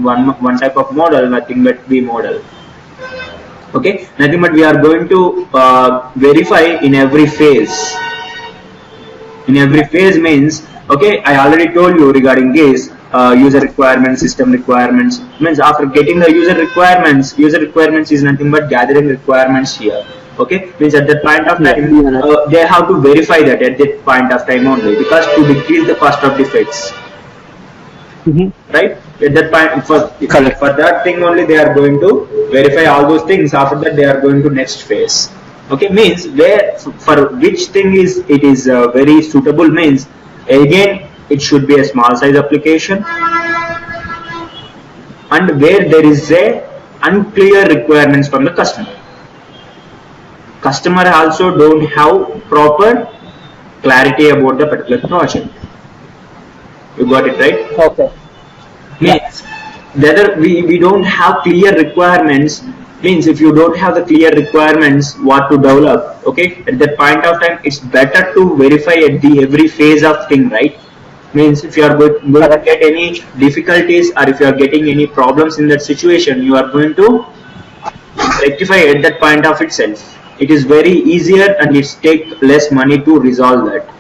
one type of model, nothing but V model. Okay, nothing but we are going to verify in every phase. In every phase means, okay, I already told you regarding this user requirements, system requirements. Means after getting the user requirements is nothing but gathering requirements here. Okay, means at that point of time they have to verify that at that point of time only, because to decrease the cost of defects. Right, at that point for that thing only they are going to verify all those things. After that they are going to next phase. Okay, means where for which thing is it is very suitable, means again it should be a small size application, and where there is a unclear requirements from the customer also don't have proper clarity about the particular project. You got it right? Okay. Means whether we don't have clear requirements, means if you don't have the clear requirements what to develop, okay, at that point of time it's better to verify at the every phase of thing, right? Means if you are going to get any difficulties or if you are getting any problems in that situation, you are going to rectify at that point of itself. It is very easier and it takes less money to resolve that.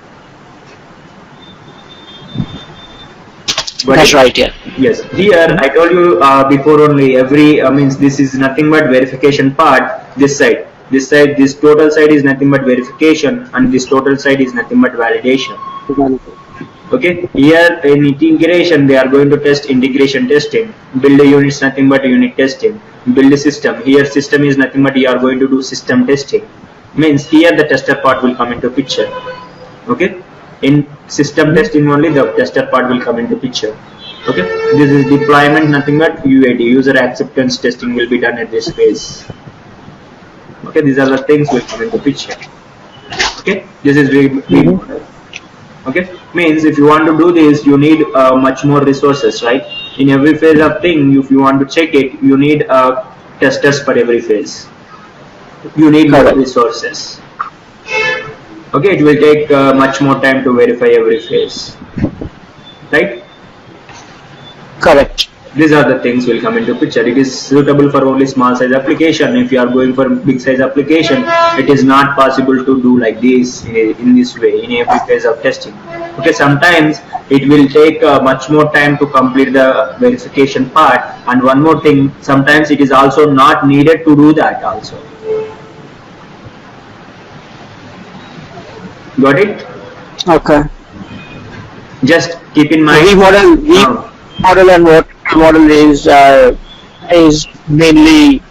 But that's right, yeah. Yes, here I told you before only, every means this is nothing but verification part. This total side is nothing but verification, and this total side is nothing but validation. Okay, here in integration they are going to test integration testing. Build a unit is nothing but unit testing. Build a system, here system is nothing but you are going to do system testing. Means here the tester part will come into picture. Okay, in system testing only the tester part will come into picture. Okay, this is deployment, nothing but UAT, user acceptance testing will be done at this phase. Okay, these are the things will come into picture. Okay, this is V model. Okay, means if you want to do this you need much more resources, right? In every phase of thing, if you want to check it, you need testers for every phase. You need more resources. Okay, it will take much more time to verify every phase, right? Correct. These are the things will come into picture. It is suitable for only small size application. If you are going for big size application, it is not possible to do like this in this way in every phase of testing. Okay, sometimes it will take much more time to complete the verification part, and one more thing, sometimes it is also not needed to do that also. Got it? Okay. Just keep in mind. V model and what model is mainly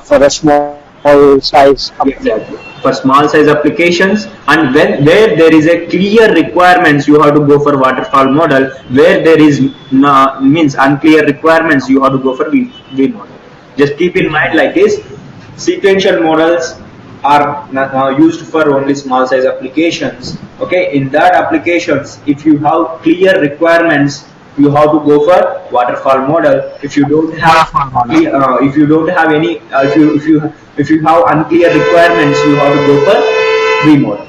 for a small size. Exactly. For small size applications, and where there is a clear requirements, you have to go for waterfall model. Where there is means unclear requirements, you have to go for V model. Just keep in mind like this. Sequential models are used for only small size applications. Okay, in that applications, if you have clear requirements, you have to go for waterfall model. If you don't have if you don't have any if you have unclear requirements, you have to go for V model.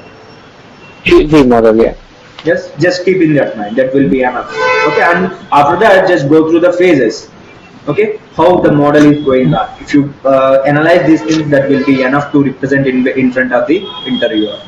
V model, yeah. Just keep in that mind. That will be enough. Okay, and after that, just go through the phases. Okay, how the model is going on. If you analyze these things, that will be enough to represent in front of the interviewer.